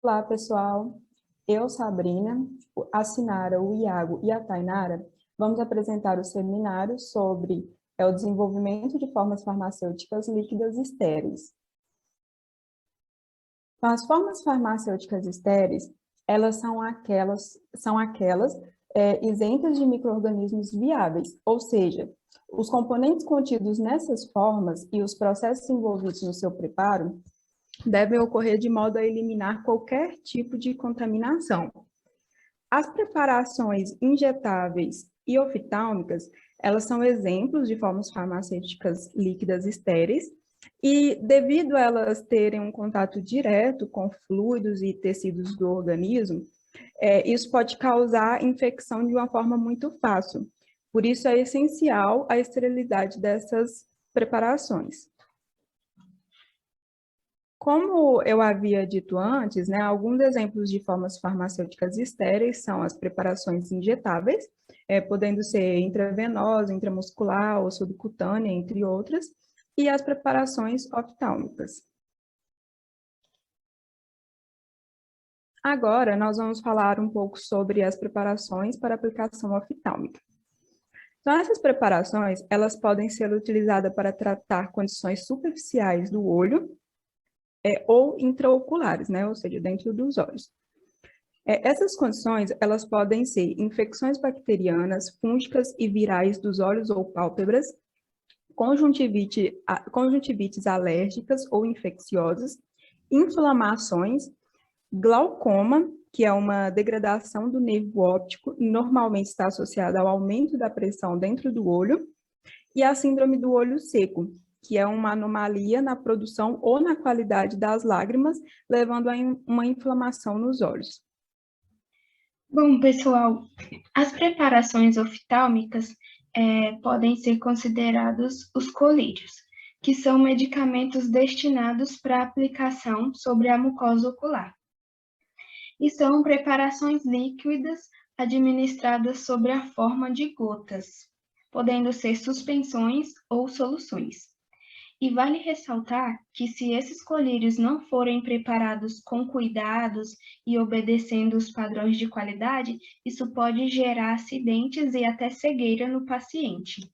Olá, pessoal. Eu, Sabrina, a Sinara, o Iago e a Tainara vamos apresentar o seminário sobre o desenvolvimento de formas farmacêuticas líquidas estéreis. Então, as formas farmacêuticas estéreis, elas são aquelas isentas de micro-organismos viáveis, ou seja, os componentes contidos nessas formas e os processos envolvidos no seu preparo devem ocorrer de modo a eliminar qualquer tipo de contaminação. As preparações injetáveis e oftálmicas, elas são exemplos de formas farmacêuticas líquidas estéreis, e devido a elas terem um contato direto com fluidos e tecidos do organismo, isso pode causar infecção de uma forma muito fácil. Por isso é essencial a esterilidade dessas preparações. Como eu havia dito antes, né, alguns exemplos de formas farmacêuticas estéreis são as preparações injetáveis, podendo ser intravenosa, intramuscular ou subcutânea, entre outras, e as preparações oftálmicas. Agora, nós vamos falar um pouco sobre as preparações para aplicação oftálmica. Então, essas preparações, elas podem ser utilizadas para tratar condições superficiais do olho, ou intraoculares, né? Ou seja, dentro dos olhos. Essas condições, elas podem ser infecções bacterianas, fúngicas e virais dos olhos ou pálpebras, conjuntivites alérgicas ou infecciosas, inflamações, glaucoma, que é uma degradação do nervo óptico, normalmente está associada ao aumento da pressão dentro do olho, e a síndrome do olho seco, que é uma anomalia na produção ou na qualidade das lágrimas, levando a uma inflamação nos olhos. Bom, pessoal, as preparações oftálmicas podem ser considerados os colírios, que são medicamentos destinados para aplicação sobre a mucosa ocular. E são preparações líquidas administradas sob a forma de gotas, podendo ser suspensões ou soluções. E vale ressaltar que se esses colírios não forem preparados com cuidados e obedecendo os padrões de qualidade, isso pode gerar acidentes e até cegueira no paciente.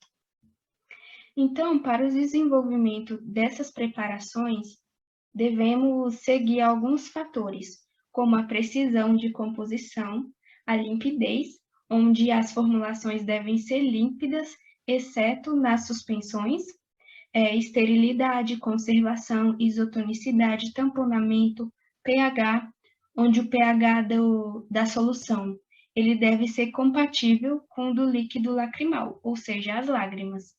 Então, para o desenvolvimento dessas preparações, devemos seguir alguns fatores, como a precisão de composição, a limpidez, onde as formulações devem ser límpidas, exceto nas suspensões, esterilidade, conservação, isotonicidade, tamponamento, pH, onde o pH da solução ele deve ser compatível com o do líquido lacrimal, ou seja, as lágrimas,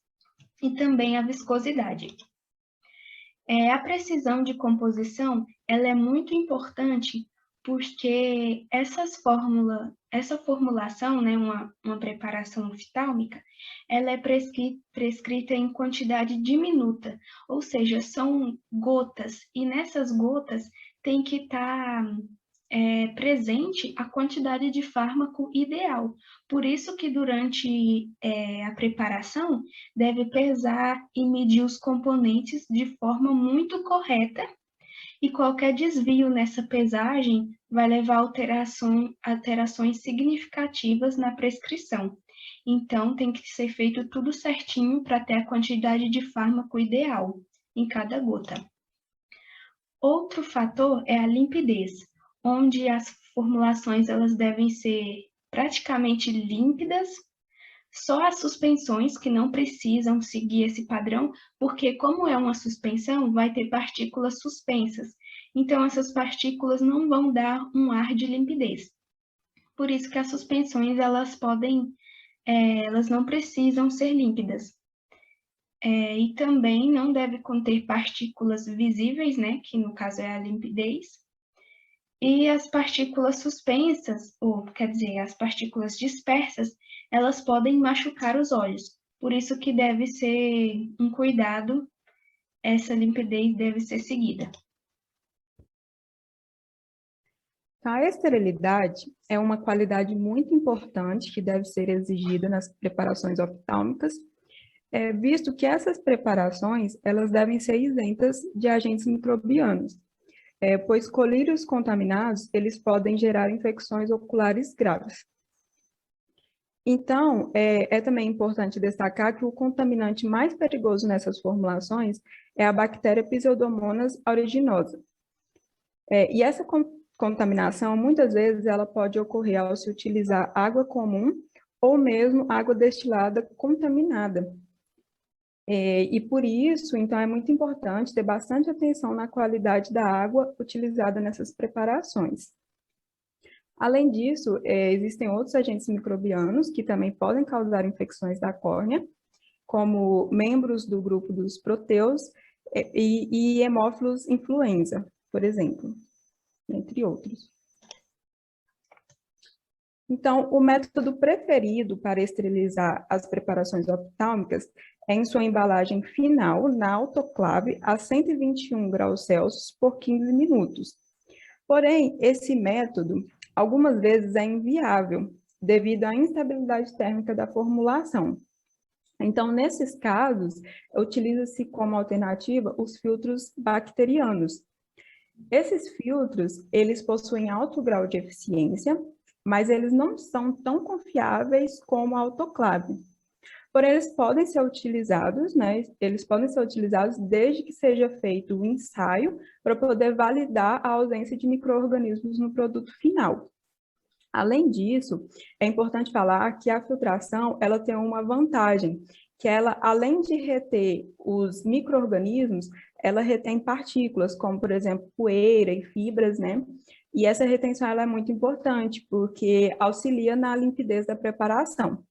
e também a viscosidade. A precisão de composição ela é muito importante porque essa formulação, né, uma preparação oftálmica, ela é prescrita em quantidade diminuta, ou seja, são gotas, e nessas gotas tem que estar presente a quantidade de fármaco ideal. Por isso que durante a preparação deve pesar e medir os componentes de forma muito correta, e qualquer desvio nessa pesagem vai levar a alterações significativas na prescrição. Então, tem que ser feito tudo certinho para ter a quantidade de fármaco ideal em cada gota. Outro fator é a limpidez, onde as formulações elas devem ser praticamente límpidas, só as suspensões que não precisam seguir esse padrão, porque como é uma suspensão, vai ter partículas suspensas, então essas partículas não vão dar um ar de limpidez. Por isso que as suspensões elas não precisam ser límpidas. E também não deve conter partículas visíveis, né, que no caso é a limpidez, e as partículas suspensas, ou quer dizer, as partículas dispersas, elas podem machucar os olhos. Por isso que deve ser um cuidado, essa limpidez deve ser seguida. A esterilidade é uma qualidade muito importante que deve ser exigida nas preparações oftálmicas, visto que essas preparações elas devem ser isentas de agentes microbianos. pois colírios contaminados, eles podem gerar infecções oculares graves. Então, é também importante destacar que o contaminante mais perigoso nessas formulações é a bactéria Pseudomonas aeruginosa. E essa contaminação, muitas vezes, ela pode ocorrer ao se utilizar água comum ou mesmo água destilada contaminada. E por isso, então, é muito importante ter bastante atenção na qualidade da água utilizada nessas preparações. Além disso, existem outros agentes microbianos que também podem causar infecções da córnea, como membros do grupo dos proteus e hemófilos influenza, por exemplo, entre outros. Então, o método preferido para esterilizar as preparações oftálmicas é em sua embalagem final, na autoclave, a 121 graus Celsius por 15 minutos. Porém, esse método, algumas vezes, é inviável, devido à instabilidade térmica da formulação. Então, nesses casos, utiliza-se como alternativa os filtros bacterianos. Esses filtros, eles possuem alto grau de eficiência, mas eles não são tão confiáveis como a autoclave. Porém, eles podem ser utilizados, né? Eles podem ser utilizados desde que seja feito o ensaio para poder validar a ausência de micro-organismos no produto final. Além disso, é importante falar que a filtração, ela tem uma vantagem, que ela, além de reter os micro-organismos, ela retém partículas, como, por exemplo, poeira e fibras, né? E essa retenção, ela é muito importante, porque auxilia na limpidez da preparação.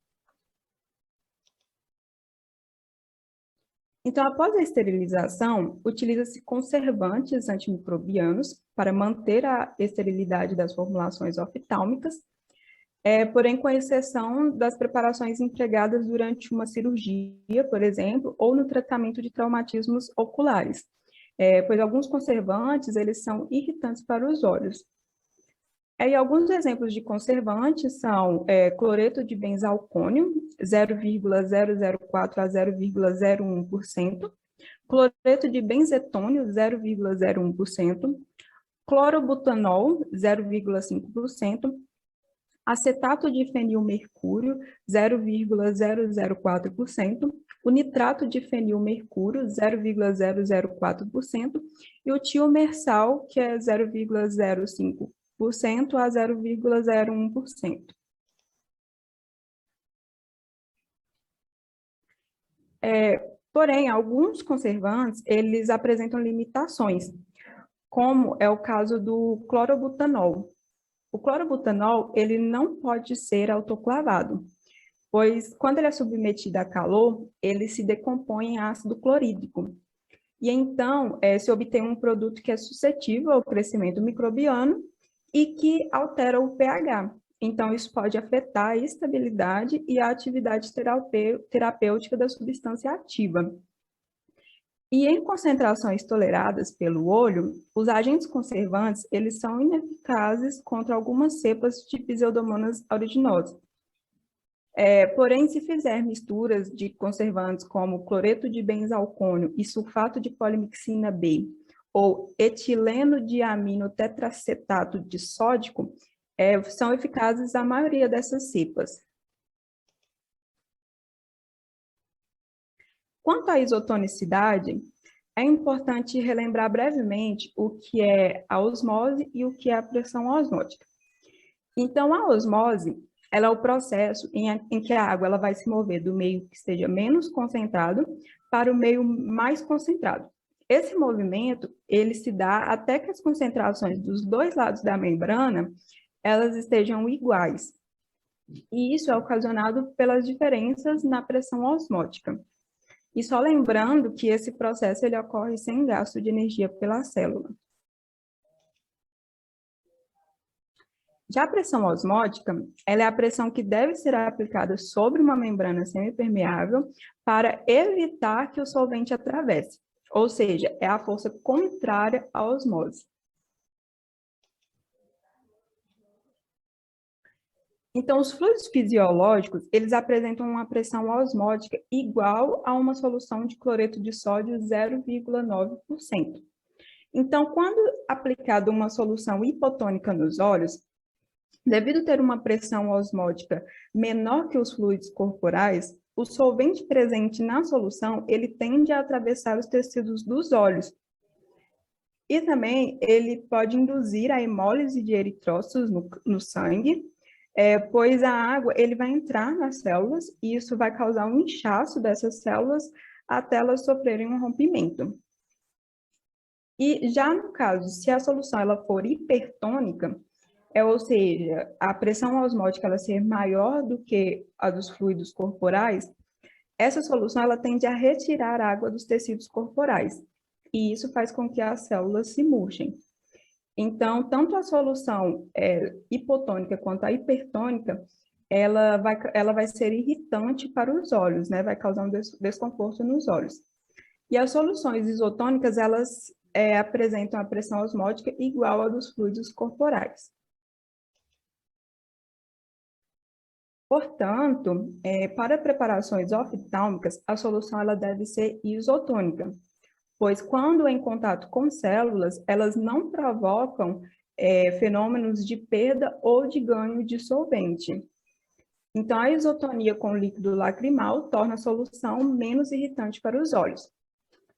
Então, após a esterilização, utiliza-se conservantes antimicrobianos para manter a esterilidade das formulações oftálmicas, porém com exceção das preparações empregadas durante uma cirurgia, por exemplo, ou no tratamento de traumatismos oculares, pois alguns conservantes, eles são irritantes para os olhos. E alguns exemplos de conservantes são cloreto de benzalcônio, 0,004 a 0,01%, cloreto de benzetônio, 0,01%, clorobutanol, 0,5%, acetato de fenilmercúrio, 0,004%, o nitrato de fenilmercúrio, 0,004%, e o tiomersal, que é 0,05% a 0,01%. Porém, alguns conservantes, eles apresentam limitações, como é o caso do clorobutanol. O clorobutanol, ele não pode ser autoclavado, pois quando ele é submetido a calor, ele se decompõe em ácido clorídrico. E então, se obtém um produto que é suscetível ao crescimento microbiano e que altera o pH. Então, isso pode afetar a estabilidade e a atividade terapêutica da substância ativa. E em concentrações toleradas pelo olho, os agentes conservantes, eles são ineficazes contra algumas cepas de Pseudomonas aeruginosa. Porém, se fizer misturas de conservantes como cloreto de benzalcônio e sulfato de polimixina B, ou etileno de amino tetracetato de sódico, são eficazes a maioria dessas cepas. Quanto à isotonicidade, é importante relembrar brevemente o que é a osmose e o que é a pressão osmótica. Então, a osmose, ela é o processo em que a água ela vai se mover do meio que esteja menos concentrado para o meio mais concentrado. Esse movimento, ele se dá até que as concentrações dos dois lados da membrana, elas estejam iguais. E isso é ocasionado pelas diferenças na pressão osmótica. E só lembrando que esse processo ele ocorre sem gasto de energia pela célula. Já a pressão osmótica, ela é a pressão que deve ser aplicada sobre uma membrana semipermeável para evitar que o solvente atravesse. Ou seja, é a força contrária à osmose. Então, os fluidos fisiológicos, eles apresentam uma pressão osmótica igual a uma solução de cloreto de sódio 0,9%. Então, quando aplicada uma solução hipotônica nos olhos, devido ter uma pressão osmótica menor que os fluidos corporais, o solvente presente na solução, ele tende a atravessar os tecidos dos olhos. E também ele pode induzir a hemólise de eritrócitos no sangue, pois a água ele vai entrar nas células e isso vai causar um inchaço dessas células até elas sofrerem um rompimento. E já no caso, se a solução ela for hipertônica, ou seja, a pressão osmótica ela ser maior do que a dos fluidos corporais, essa solução ela tende a retirar água dos tecidos corporais, e isso faz com que as células se murchem. Então, tanto a solução hipotônica quanto a hipertônica, ela vai ser irritante para os olhos, né? Vai causar um desconforto nos olhos. E as soluções isotônicas, elas apresentam a pressão osmótica igual à dos fluidos corporais. Portanto, para preparações oftálmicas, a solução ela deve ser isotônica, pois quando em contato com células, elas não provocam fenômenos de perda ou de ganho de solvente. Então, a isotonia com líquido lacrimal torna a solução menos irritante para os olhos.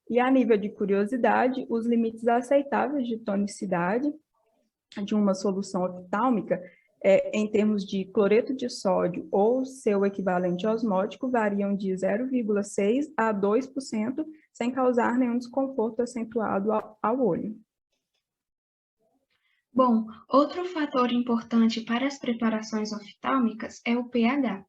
E a nível de curiosidade, os limites aceitáveis de tonicidade de uma solução oftálmica em termos de cloreto de sódio ou seu equivalente osmótico variam de 0,6% a 2%, sem causar nenhum desconforto acentuado ao olho. Bom, outro fator importante para as preparações oftálmicas é o pH.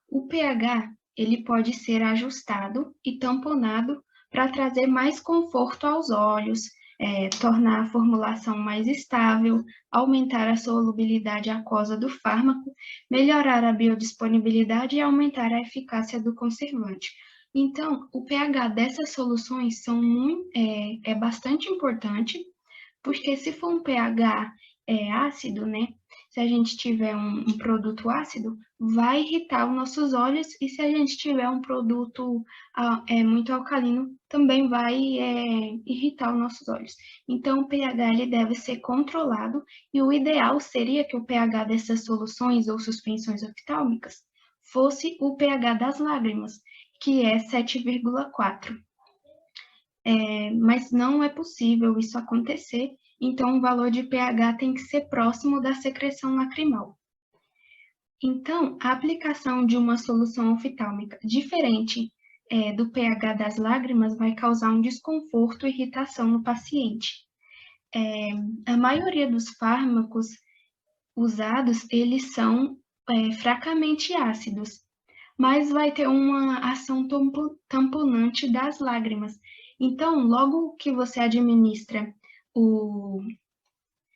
O pH, ele pode ser ajustado e tamponado para trazer mais conforto aos olhos, tornar a formulação mais estável, aumentar a solubilidade aquosa do fármaco, melhorar a biodisponibilidade e aumentar a eficácia do conservante. Então, o pH dessas soluções é bastante importante, porque se for um pH ácido, né? Se a gente tiver um produto ácido, vai irritar os nossos olhos, e se a gente tiver um produto muito alcalino, também vai irritar os nossos olhos. Então, o pH ele deve ser controlado, e o ideal seria que o pH dessas soluções ou suspensões oftálmicas fosse o pH das lágrimas, que é 7,4. Mas não é possível isso acontecer, então o valor de pH tem que ser próximo da secreção lacrimal. Então, a aplicação de uma solução oftálmica diferente do pH das lágrimas vai causar um desconforto e irritação no paciente. A maioria dos fármacos usados, eles são fracamente ácidos, mas vai ter uma ação tamponante das lágrimas. Então, logo que você administra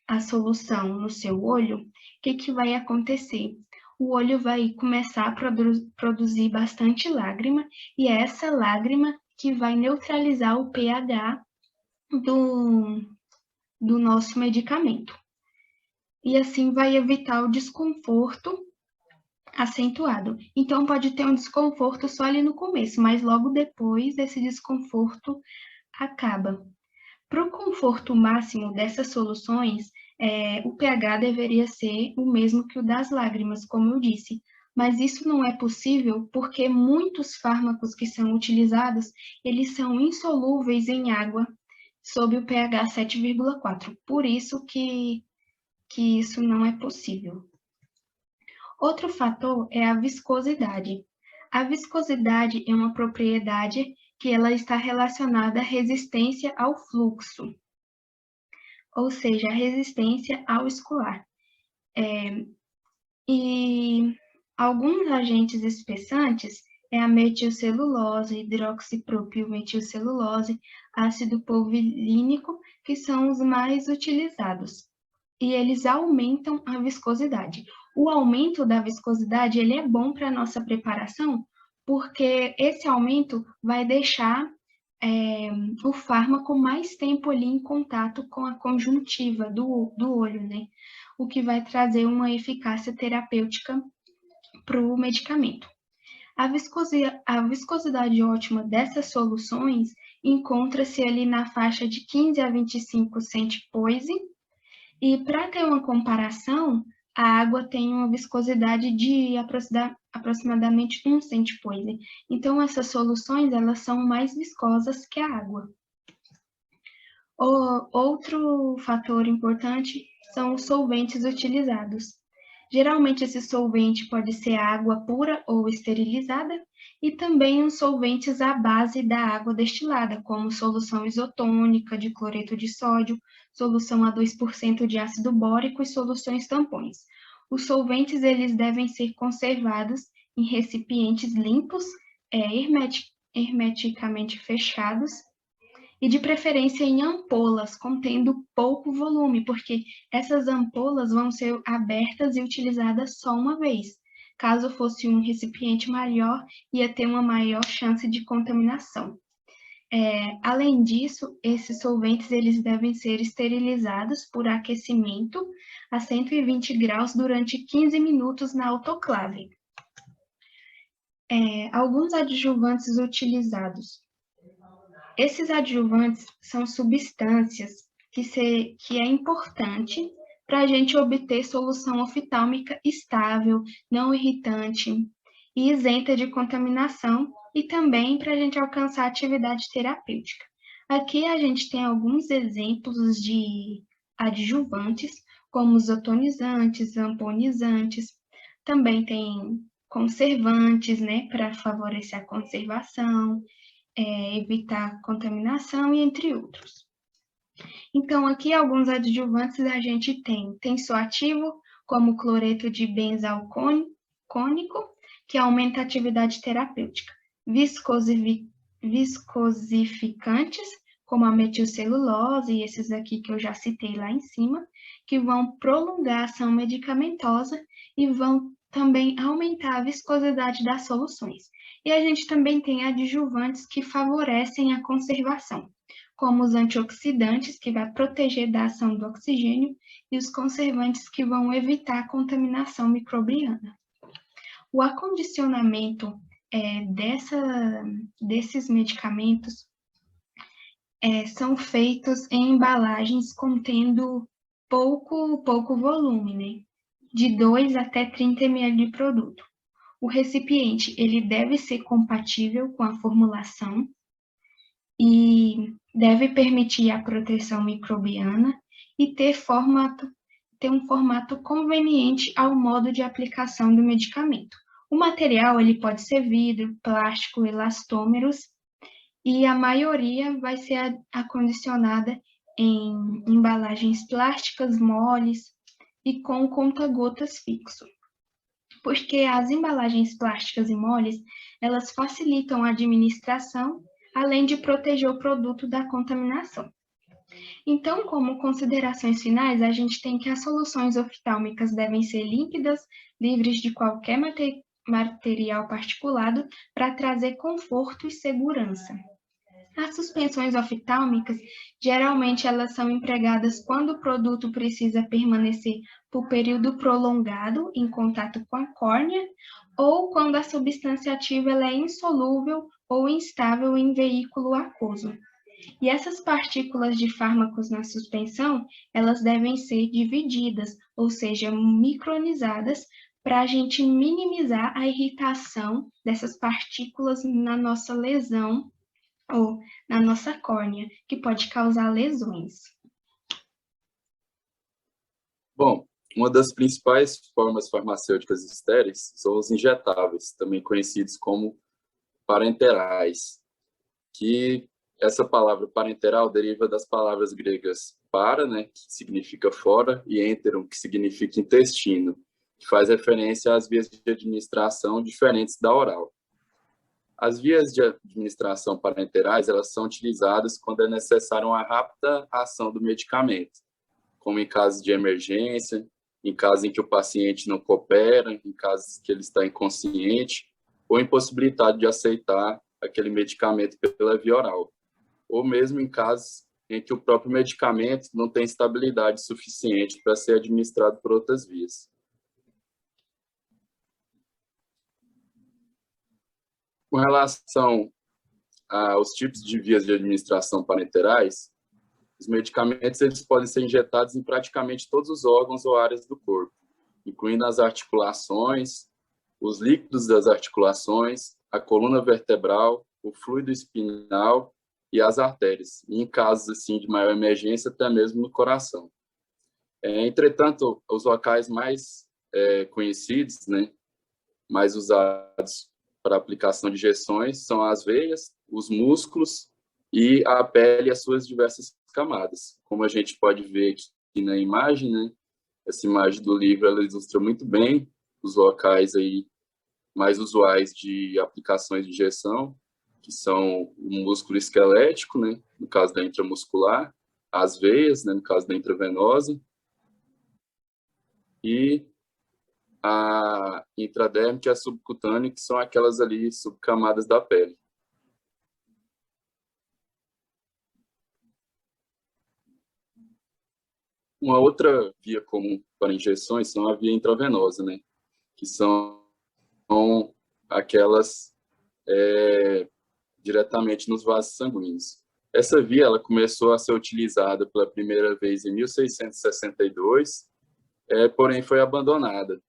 a solução no seu olho, o que vai acontecer? O olho vai começar a produzir bastante lágrima, e é essa lágrima que vai neutralizar o pH do nosso medicamento. E assim vai evitar o desconforto acentuado. Então, pode ter um desconforto só ali no começo, mas logo depois esse desconforto acaba. Para o conforto máximo dessas soluções, o pH deveria ser o mesmo que o das lágrimas, como eu disse, mas isso não é possível porque muitos fármacos que são utilizados, eles são insolúveis em água sob o pH 7,4, por isso que isso não é possível. Outro fator é a viscosidade. A viscosidade é uma propriedade que ela está relacionada à resistência ao fluxo, ou seja, a resistência ao escoar. E alguns agentes espessantes a metilcelulose, hidroxipropilmetilcelulose, ácido polvilínico, que são os mais utilizados. E eles aumentam a viscosidade. O aumento da viscosidade ele é bom para a nossa preparação, porque esse aumento vai deixar o fármaco mais tempo ali em contato com a conjuntiva do olho, né? O que vai trazer uma eficácia terapêutica para o medicamento. A viscosidade ótima dessas soluções encontra-se ali na faixa de 15 a 25 centipoise, e para ter uma comparação, a água tem uma viscosidade de aproximadamente 1 centipoise. Então, essas soluções, elas são mais viscosas que a água. Outro fator importante são os solventes utilizados. Geralmente, esse solvente pode ser água pura ou esterilizada, e também os solventes à base da água destilada, como solução isotônica de cloreto de sódio, solução a 2% de ácido bórico e soluções tampões. Os solventes eles devem ser conservados em recipientes limpos, hermeticamente fechados, e de preferência em ampolas, contendo pouco volume, porque essas ampolas vão ser abertas e utilizadas só uma vez. Caso fosse um recipiente maior, ia ter uma maior chance de contaminação. Além disso, esses solventes eles devem ser esterilizados por aquecimento a 120 graus durante 15 minutos na autoclave. Alguns adjuvantes utilizados. Esses adjuvantes são substâncias que é importante para a gente obter solução oftálmica estável, não irritante e isenta de contaminação, e também para a gente alcançar atividade terapêutica. Aqui a gente tem alguns exemplos de adjuvantes, como os otonizantes, zamponizantes, também tem conservantes, né, para favorecer a conservação, evitar contaminação e entre outros. Então, aqui alguns adjuvantes a gente tem tensoativo, como cloreto de benzalcônico, que aumenta a atividade terapêutica. Viscosificantes, como a metilcelulose e esses aqui que eu já citei lá em cima, que vão prolongar a ação medicamentosa e vão também aumentar a viscosidade das soluções. E a gente também tem adjuvantes que favorecem a conservação, como os antioxidantes, que vai proteger da ação do oxigênio, e os conservantes, que vão evitar a contaminação microbiana. O acondicionamento desses medicamentos são feitos em embalagens contendo pouco volume, né? De 2 até 30 ml de produto. O recipiente ele deve ser compatível com a formulação e deve permitir a proteção microbiana e ter um formato conveniente ao modo de aplicação do medicamento. O material ele pode ser vidro, plástico, elastômeros, e a maioria vai ser acondicionada em embalagens plásticas moles e com conta-gotas fixo. Porque as embalagens plásticas e moles, elas facilitam a administração, além de proteger o produto da contaminação. Então, como considerações finais, a gente tem que as soluções oftálmicas devem ser límpidas, livres de qualquer material particulado, para trazer conforto e segurança. As suspensões oftálmicas, geralmente elas são empregadas quando o produto precisa permanecer por período prolongado em contato com a córnea, ou quando a substância ativa ela é insolúvel ou instável em veículo aquoso. E essas partículas de fármacos na suspensão, elas devem ser divididas, ou seja, micronizadas, para a gente minimizar a irritação dessas partículas na nossa lesão ou na nossa córnea, que pode causar lesões. Bom, uma das principais formas farmacêuticas estéreis são os injetáveis, também conhecidos como parenterais, que essa palavra parenteral deriva das palavras gregas para, né, que significa fora, e enteron, que significa intestino, que faz referência às vias de administração diferentes da oral. As vias de administração parenterais, elas são utilizadas quando é necessária uma rápida ação do medicamento, como em casos de emergência, em casos em que o paciente não coopera, em casos que ele está inconsciente, ou impossibilitado de aceitar aquele medicamento pela via oral, ou mesmo em casos em que o próprio medicamento não tem estabilidade suficiente para ser administrado por outras vias. Com relação aos tipos de vias de administração parenterais, os medicamentos eles podem ser injetados em praticamente todos os órgãos ou áreas do corpo, incluindo as articulações, os líquidos das articulações, a coluna vertebral, o fluido espinal e as artérias, e em casos assim, de maior emergência, até mesmo no coração. Entretanto, os locais mais conhecidos, né, mais usados para aplicação de injeções são as veias, os músculos e a pele e as suas diversas camadas. Como a gente pode ver aqui na imagem, né, essa imagem do livro ela ilustra muito bem os locais aí mais usuais de aplicações de injeção, que são o músculo esquelético, né, no caso da intramuscular, as veias, né, no caso da intravenosa, e a intradérmica e a subcutânea, que são aquelas ali subcamadas da pele. Uma outra via comum para injeções são a via intravenosa, né, que são aquelas diretamente nos vasos sanguíneos. Essa via ela começou a ser utilizada pela primeira vez em 1662, porém foi abandonada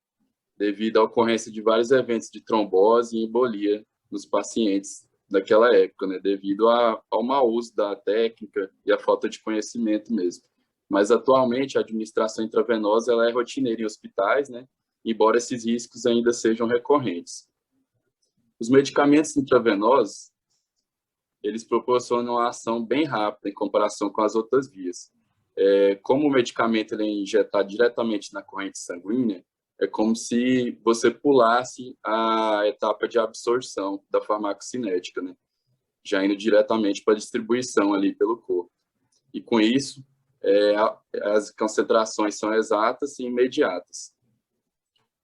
devido à ocorrência de vários eventos de trombose e embolia nos pacientes daquela época, né, devido ao mau uso da técnica e à falta de conhecimento mesmo. Mas atualmente a administração intravenosa ela é rotineira em hospitais, né, embora esses riscos ainda sejam recorrentes. Os medicamentos intravenosos eles proporcionam uma ação bem rápida em comparação com as outras vias. Como o medicamento ele é injetado diretamente na corrente sanguínea, é como se você pulasse a etapa de absorção da farmacocinética, né? Já indo diretamente para a distribuição ali pelo corpo. E com isso, as concentrações são exatas e imediatas.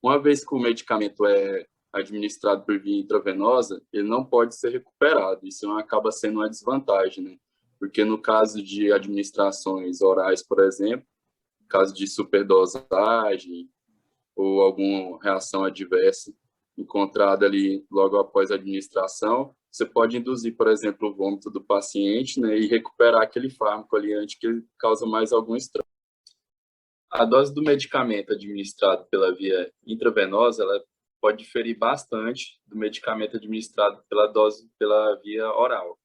Uma vez que o medicamento é administrado por via intravenosa, ele não pode ser recuperado. Isso acaba sendo uma desvantagem, né? Porque no caso de administrações orais, por exemplo, caso de superdosagem ou alguma reação adversa encontrada ali logo após a administração, você pode induzir, por exemplo, o vômito do paciente, né, e recuperar aquele fármaco ali antes que ele cause mais algum estrago. A dose do medicamento administrado pela via intravenosa, ela pode diferir bastante do medicamento administrado pela via oral.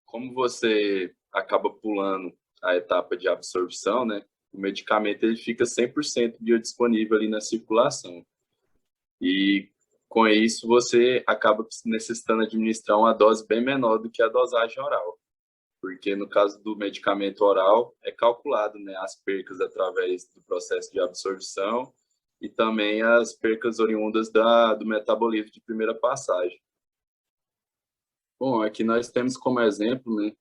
Como você acaba pulando a etapa de absorção, né, o medicamento ele fica 100% biodisponível ali na circulação. E com isso você acaba necessitando administrar uma dose bem menor do que a dosagem oral. Porque no caso do medicamento oral é calculado, né, as percas através do processo de absorção e também as percas oriundas do metabolismo de primeira passagem. Bom, aqui nós temos como exemplo, né,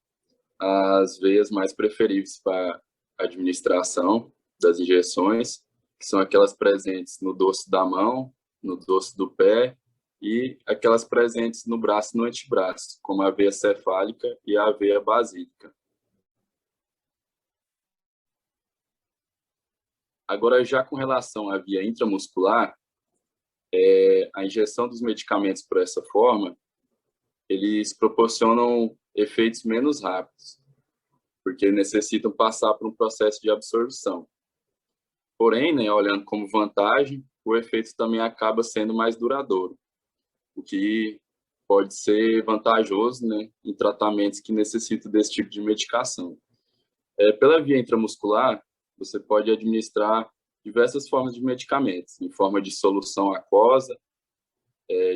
as veias mais preferíveis para a administração das injeções, que são aquelas presentes no dorso da mão, no dorso do pé e aquelas presentes no braço e no antebraço, como a veia cefálica e a veia basílica. Agora, já com relação à via intramuscular, a injeção dos medicamentos por essa forma, eles proporcionam efeitos menos rápidos, porque necessitam passar por um processo de absorção. Porém, né, olhando como vantagem, o efeito também acaba sendo mais duradouro, o que pode ser vantajoso, né, em tratamentos que necessitam desse tipo de medicação. Pela via intramuscular, você pode administrar diversas formas de medicamentos, em forma de solução aquosa,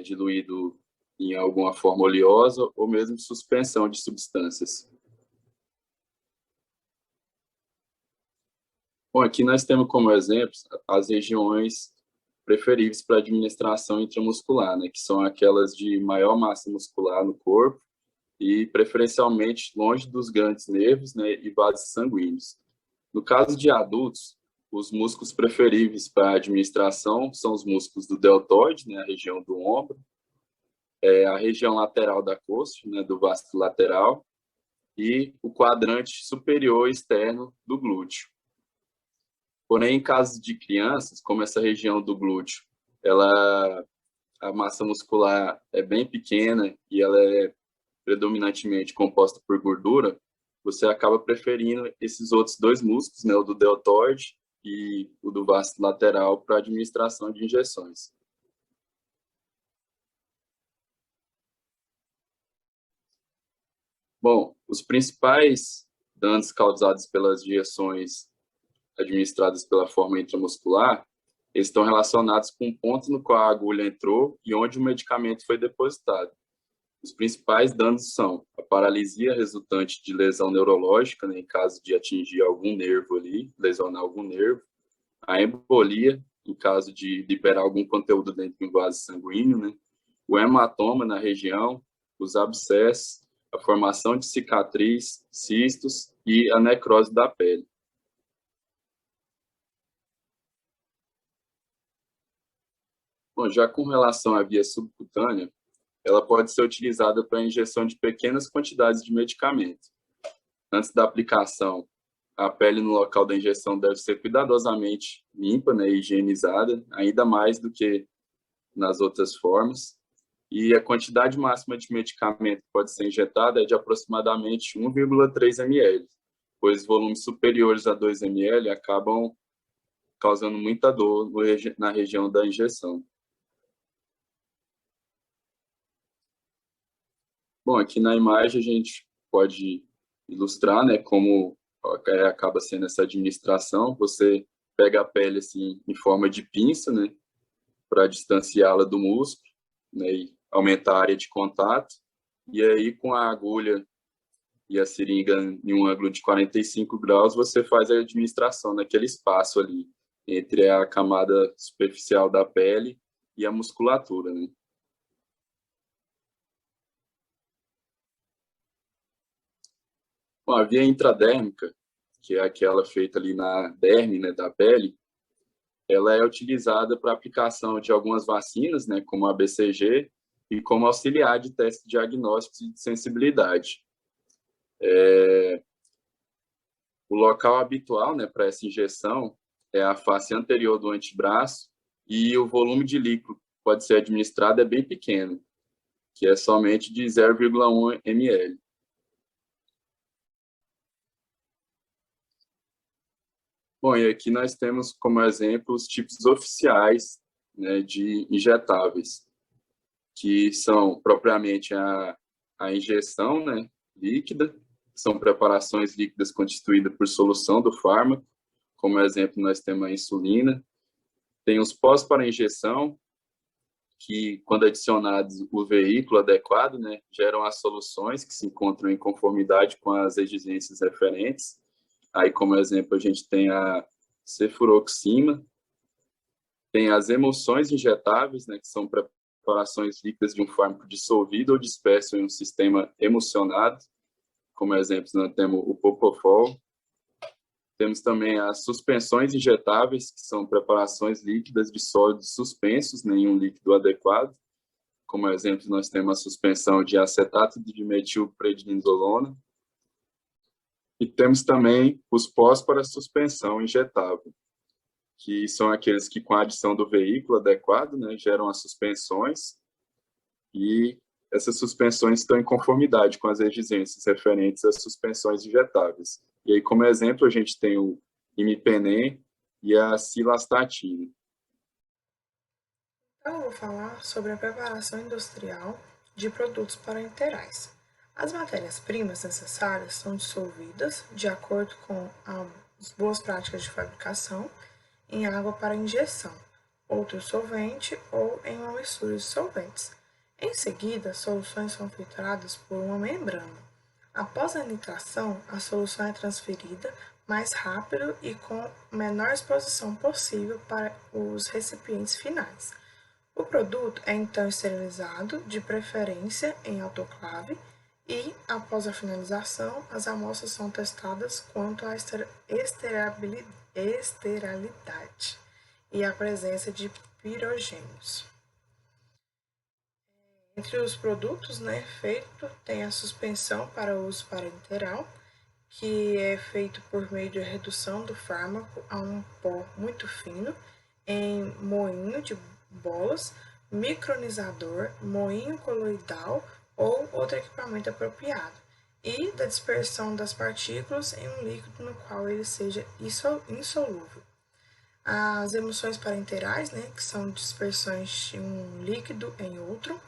diluído em alguma forma oleosa, ou mesmo suspensão de substâncias. Bom, aqui nós temos como exemplo as regiões preferíveis para administração intramuscular, né, que são aquelas de maior massa muscular no corpo e preferencialmente longe dos grandes nervos, né, e vasos sanguíneos. No caso de adultos, os músculos preferíveis para administração são os músculos do deltoide, né, a região do ombro, a região lateral da coxa, né, do vasto lateral, e o quadrante superior externo do glúteo. Porém, em casos de crianças, como essa região do glúteo, a massa muscular é bem pequena e ela é predominantemente composta por gordura, você acaba preferindo esses outros dois músculos, né, o do deltoide e o do vasto lateral, para administração de injeções. Bom, os principais danos causados pelas injeções administradas pela forma intramuscular, eles estão relacionados com o ponto no qual a agulha entrou e onde o medicamento foi depositado. Os principais danos são a paralisia resultante de lesão neurológica, né, em caso de atingir algum nervo ali, lesionar algum nervo, a embolia, em caso de liberar algum conteúdo dentro de um vaso sanguíneo, né, o hematoma na região, os abscessos, a formação de cicatriz, cistos e a necrose da pele. Bom, já com relação à via subcutânea, ela pode ser utilizada para a injeção de pequenas quantidades de medicamento. Antes da aplicação, a pele no local da injeção deve ser cuidadosamente limpa, né, e higienizada, ainda mais do que nas outras formas. E a quantidade máxima de medicamento que pode ser injetada é de aproximadamente 1,3 ml, pois volumes superiores a 2 ml acabam causando muita dor na região da injeção. Bom, aqui na imagem a gente pode ilustrar, né, como acaba sendo essa administração. Você pega a pele assim em forma de pinça, né, para distanciá-la do músculo, né, e aumentar a área de contato. E aí, com a agulha e a seringa em um ângulo de 45 graus, você faz a administração naquele espaço ali, entre a camada superficial da pele e a musculatura, né? Bom, a via intradérmica, que é aquela feita ali na derme, né, da pele, ela é utilizada para aplicação de algumas vacinas, né, como a BCG, e como auxiliar de testes diagnósticos e de sensibilidade. O local habitual, né, para essa injeção é a face anterior do antebraço e o volume de líquido que pode ser administrado é bem pequeno, que é somente de 0,1 ml. Bom, e aqui nós temos como exemplo os tipos oficiais, né, de injetáveis, que são propriamente a injeção, né, líquida, são preparações líquidas constituídas por solução do fármaco, como exemplo nós temos a insulina. Tem os pós para injeção, que quando adicionados o veículo adequado, né, geram as soluções que se encontram em conformidade com as exigências referentes. Aí, como exemplo, a gente tem a cefuroxima, tem as emulsões injetáveis, né, que são preparações líquidas de um fármaco dissolvido ou disperso em um sistema emulsionado. Como exemplo, nós temos o Propofol. Temos também as suspensões injetáveis, que são preparações líquidas de sólidos suspensos, né, em um líquido adequado. Como exemplo, nós temos a suspensão de acetato de metilprednisolona. E temos também os pós para suspensão injetável, que são aqueles que, com a adição do veículo adequado, né, geram as suspensões, e essas suspensões estão em conformidade com as exigências referentes às suspensões injetáveis. E aí, como exemplo, a gente tem o imipenem e a cilastatina. Então, eu vou falar sobre a preparação industrial de produtos parenterais. As matérias-primas necessárias são dissolvidas, de acordo com as boas práticas de fabricação, em água para injeção, outro solvente ou em uma mistura de solventes. Em seguida, as soluções são filtradas por uma membrana. Após a nitração, a solução é transferida mais rápido e com menor exposição possível para os recipientes finais. O produto é então esterilizado, de preferência em autoclave, e, após a finalização, as amostras são testadas quanto à esterilidade e a presença de pirogênios. Entre os produtos, feito, tem a suspensão para uso parenteral, que é feito por meio de redução do fármaco a um pó muito fino em moinho de bolas, micronizador, moinho coloidal ou outro equipamento apropriado, e da dispersão das partículas em um líquido no qual ele seja insolúvel. As emulsões parenterais, né, que são dispersões de um líquido em outro,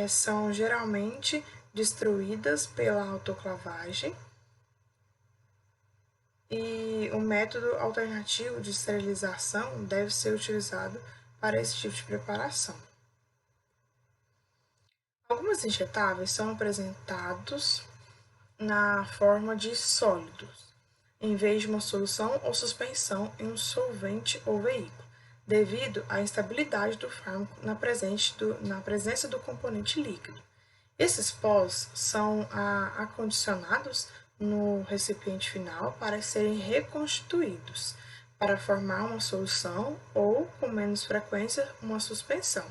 são geralmente destruídas pela autoclavagem, e o método alternativo de esterilização deve ser utilizado para esse tipo de preparação. Algumas injetáveis são apresentados na forma de sólidos, em vez de uma solução ou suspensão em um solvente ou veículo, devido à instabilidade do fármaco na presença do componente líquido. Esses pós são acondicionados no recipiente final para serem reconstituídos, para formar uma solução ou, com menos frequência, uma suspensão.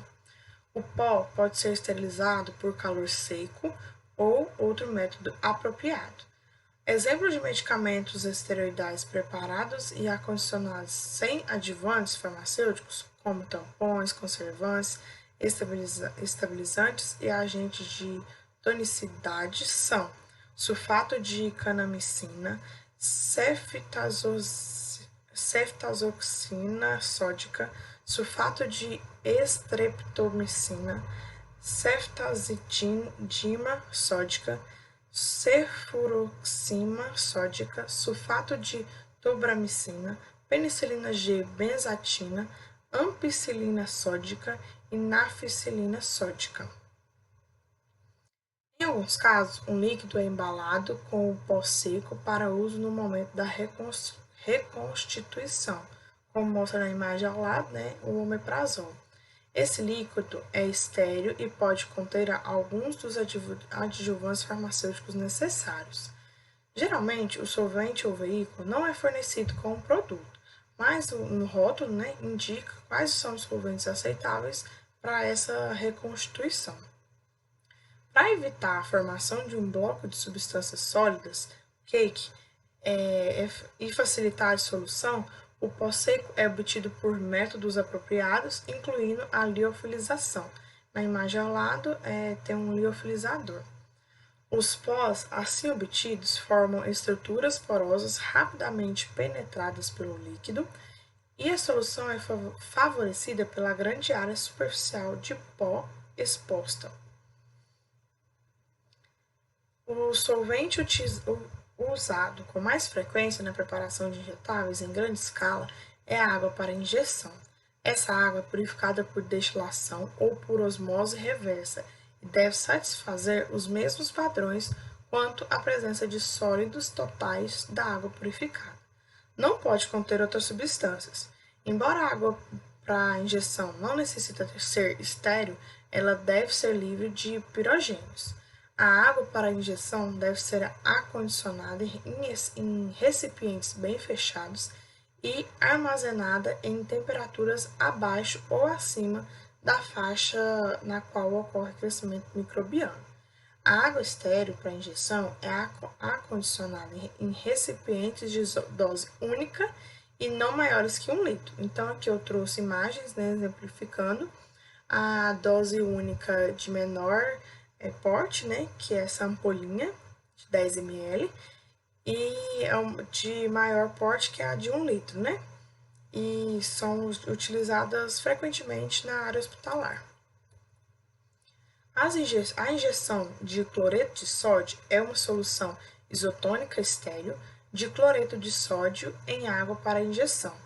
O pó pode ser esterilizado por calor seco ou outro método apropriado. Exemplos de medicamentos esteroidais preparados e acondicionados sem adjuvantes farmacêuticos, como tampões, conservantes, estabilizantes e agentes de tonicidade, são sulfato de canamicina, ceftazoxina sódica, sulfato de estreptomicina, ceftazidima sódica, cefuroxima sódica, sulfato de tobramicina, penicilina G benzatina, ampicilina sódica e nafcilina sódica. Em alguns casos, um líquido é embalado com o pó seco para uso no momento da reconstituição, como mostra na imagem ao lado, né, o omeprazol. Esse líquido é estéril e pode conter alguns dos adjuvantes farmacêuticos necessários. Geralmente, o solvente ou veículo não é fornecido com o produto, mas no rótulo, né, indica quais são os solventes aceitáveis para essa reconstituição. Para evitar a formação de um bloco de substâncias sólidas, cake, e facilitar a dissolução, o pó seco é obtido por métodos apropriados, incluindo a liofilização. Na imagem ao lado tem um liofilizador. Os pós assim obtidos formam estruturas porosas rapidamente penetradas pelo líquido, e a solução é favorecida pela grande área superficial de pó exposta. O solvente usado com mais frequência na preparação de injetáveis em grande escala é a água para injeção. Essa água é purificada por destilação ou por osmose reversa e deve satisfazer os mesmos padrões quanto a presença de sólidos totais da água purificada. Não pode conter outras substâncias. Embora a água para injeção não necessite ser estéril, ela deve ser livre de pirogênios. A água para injeção deve ser acondicionada em recipientes bem fechados e armazenada em temperaturas abaixo ou acima da faixa na qual ocorre crescimento microbiano. A água estéril para injeção é acondicionada em recipientes de dose única e não maiores que 1 litro. Então, aqui eu trouxe imagens, né, exemplificando a dose única de menor porte, né, que é essa ampolinha de 10 ml, e de maior porte, que é a de 1 litro, né, e são utilizadas frequentemente na área hospitalar. A injeção de cloreto de sódio é uma solução isotônica estéril de cloreto de sódio em água para injeção.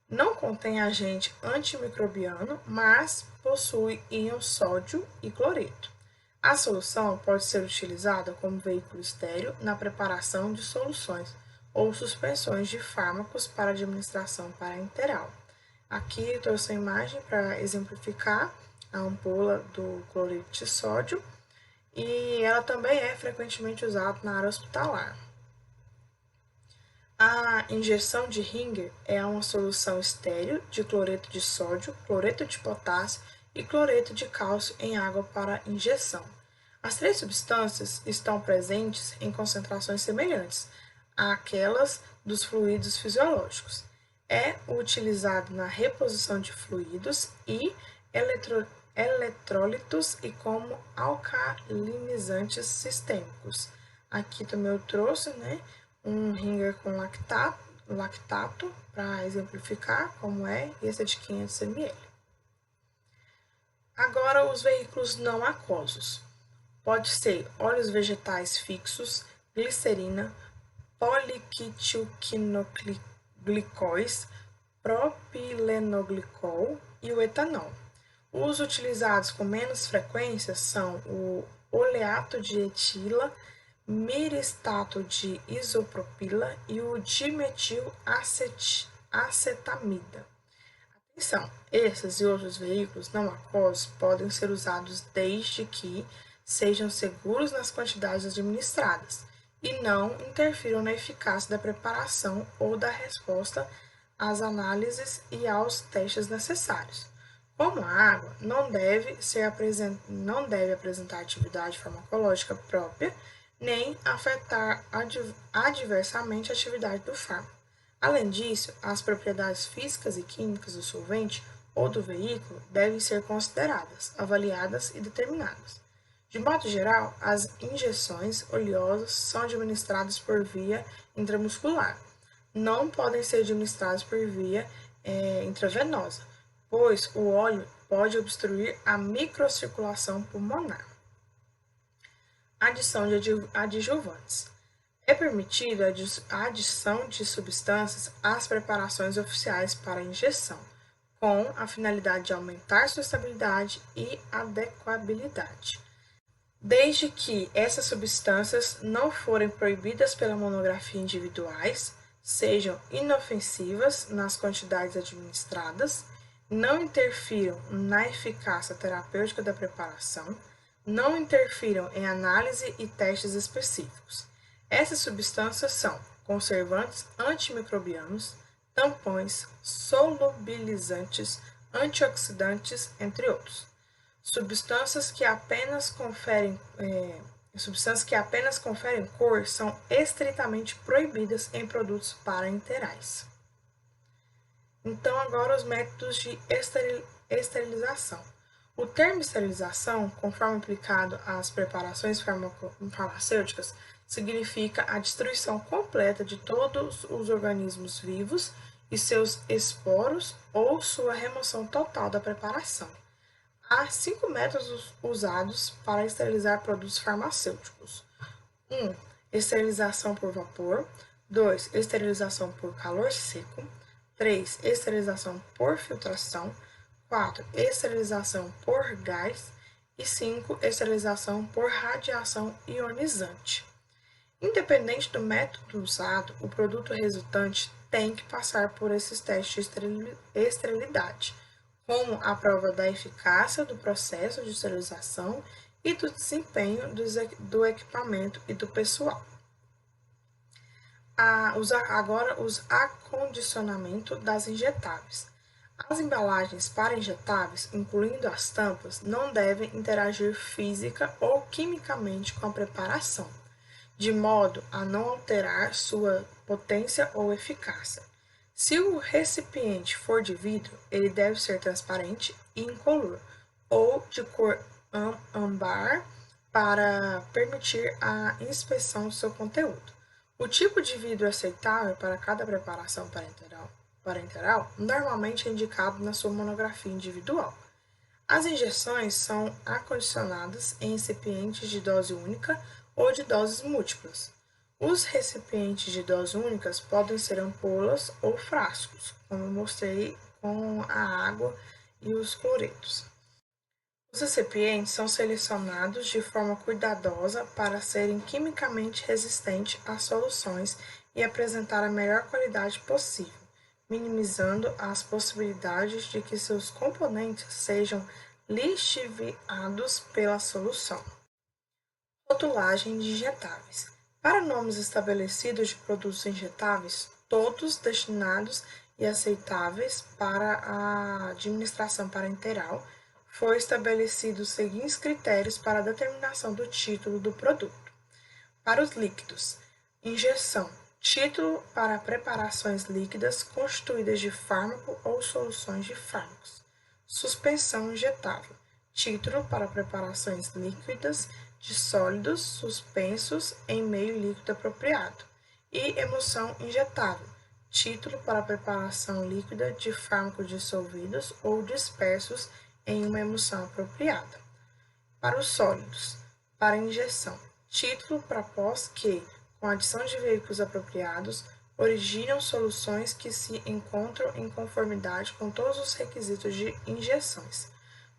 Não contém agente antimicrobiano, mas possui íon sódio e cloreto. A solução pode ser utilizada como veículo estéril na preparação de soluções ou suspensões de fármacos para administração parenteral. Aqui eu trouxe a imagem para exemplificar a ampola do cloreto de sódio, e ela também é frequentemente usada na área hospitalar. A injeção de Ringer é uma solução estéril de cloreto de sódio, cloreto de potássio e cloreto de cálcio em água para injeção. As 3 substâncias estão presentes em concentrações semelhantes àquelas dos fluidos fisiológicos. É utilizado na reposição de fluidos e eletrólitos e como alcalinizantes sistêmicos. Aqui também eu trouxe, né, um ringer com lactato para exemplificar como é, e esse é de 500 ml. Agora, os veículos não aquosos. Pode ser óleos vegetais fixos, glicerina, poliquetilquinoglicóis, propilenoglicol e o etanol. Os utilizados com menos frequência são o oleato de etila, miristato de isopropila e o dimetilacetamida. Atenção, esses e outros veículos não aquosos podem ser usados desde que sejam seguros nas quantidades administradas e não interfiram na eficácia da preparação ou da resposta às análises e aos testes necessários. Como a água não deve apresentar atividade farmacológica própria, nem afetar adversamente a atividade do fármaco. Além disso, as propriedades físicas e químicas do solvente ou do veículo devem ser consideradas, avaliadas e determinadas. De modo geral, as injeções oleosas são administradas por via intramuscular. Não podem ser administradas por via intravenosa, pois o óleo pode obstruir a microcirculação pulmonar. Adição de adjuvantes. É permitida a adição de substâncias às preparações oficiais para injeção, com a finalidade de aumentar sua estabilidade e adequabilidade, desde que essas substâncias não forem proibidas pela monografia individuais, sejam inofensivas nas quantidades administradas, não interfiram na eficácia terapêutica da preparação, não interfiram em análise e testes específicos. Essas substâncias são conservantes antimicrobianos, tampões, solubilizantes, antioxidantes, entre outros. Substâncias que apenas conferem cor são estritamente proibidas em produtos parenterais. Então, agora os métodos de esterilização. O termo esterilização, conforme aplicado às preparações farmacêuticas, significa a destruição completa de todos os organismos vivos e seus esporos ou sua remoção total da preparação. Há 5 métodos usados para esterilizar produtos farmacêuticos. 1. Esterilização por vapor. 2. Esterilização por calor seco. 3. Esterilização por filtração. 4. Esterilização por gás. E 5. Esterilização por radiação ionizante. Independente do método usado, o produto resultante tem que passar por esses testes de esterilidade, como a prova da eficácia do processo de esterilização e do desempenho do equipamento e do pessoal. Agora, os acondicionamentos das injetáveis. As embalagens para injetáveis, incluindo as tampas, não devem interagir física ou quimicamente com a preparação, de modo a não alterar sua potência ou eficácia. Se o recipiente for de vidro, ele deve ser transparente e incolor, ou de cor âmbar para permitir a inspeção do seu conteúdo. O tipo de vidro aceitável para cada preparação parenteral normalmente é indicado na sua monografia individual. As injeções são acondicionadas em recipientes de dose única ou de doses múltiplas. Os recipientes de dose únicas podem ser ampolas ou frascos, como eu mostrei com a água e os cloretos. Os recipientes são selecionados de forma cuidadosa para serem quimicamente resistentes às soluções e apresentar a melhor qualidade possível, minimizando as possibilidades de que seus componentes sejam lixiviados pela solução. Rotulagem de injetáveis. Para nomes estabelecidos de produtos injetáveis, todos destinados e aceitáveis para a administração parenteral, foi estabelecido os seguintes critérios para a determinação do título do produto. Para os líquidos, injeção, título para preparações líquidas constituídas de fármaco ou soluções de fármacos. Suspensão injetável, título para preparações líquidas de sólidos suspensos em meio líquido apropriado, e emulsão injetável, título para preparação líquida de fármacos dissolvidos ou dispersos em uma emulsão apropriada. Para os sólidos, para injeção, título para pós que, com a adição de veículos apropriados, originam soluções que se encontram em conformidade com todos os requisitos de injeções.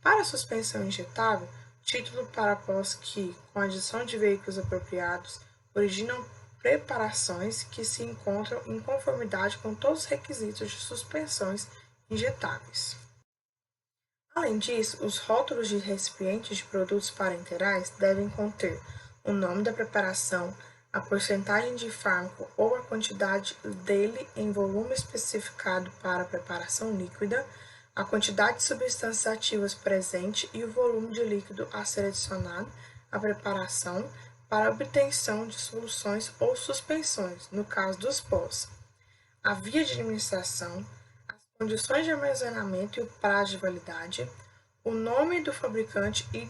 Para a suspensão injetável, título para pós que, com a adição de veículos apropriados, originam preparações que se encontram em conformidade com todos os requisitos de suspensões injetáveis. Além disso, os rótulos de recipientes de produtos parenterais devem conter o nome da preparação, a porcentagem de fármaco ou a quantidade dele em volume especificado para a preparação líquida, a quantidade de substâncias ativas presente e o volume de líquido a ser adicionado à preparação para a obtenção de soluções ou suspensões, no caso dos pós, a via de administração, condições de armazenamento e o prazo de validade, o nome do fabricante e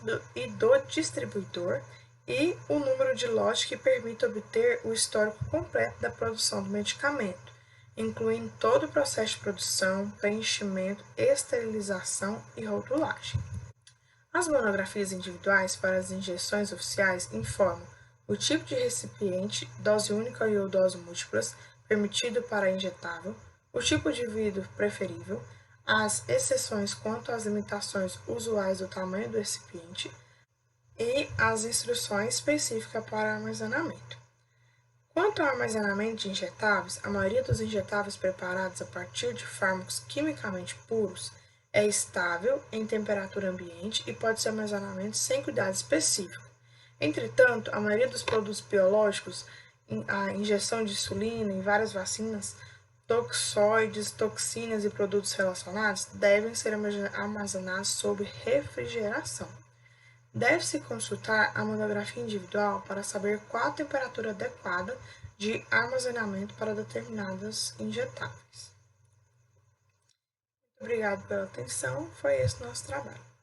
do distribuidor e o número de lote que permite obter o histórico completo da produção do medicamento, incluindo todo o processo de produção, preenchimento, esterilização e rotulagem. As monografias individuais para as injeções oficiais informam o tipo de recipiente, dose única ou dose múltiplas, permitido para injetável, o tipo de vidro preferível, as exceções quanto às limitações usuais do tamanho do recipiente e as instruções específicas para armazenamento. Quanto ao armazenamento de injetáveis, a maioria dos injetáveis preparados a partir de fármacos quimicamente puros é estável em temperatura ambiente e pode ser armazenamento sem cuidado específico. Entretanto, a maioria dos produtos biológicos, a injeção de insulina em várias vacinas, toxoides, toxinas e produtos relacionados devem ser armazenados sob refrigeração. Deve-se consultar a monografia individual para saber qual a temperatura adequada de armazenamento para determinadas injetáveis. Muito obrigado pela atenção, foi esse nosso trabalho.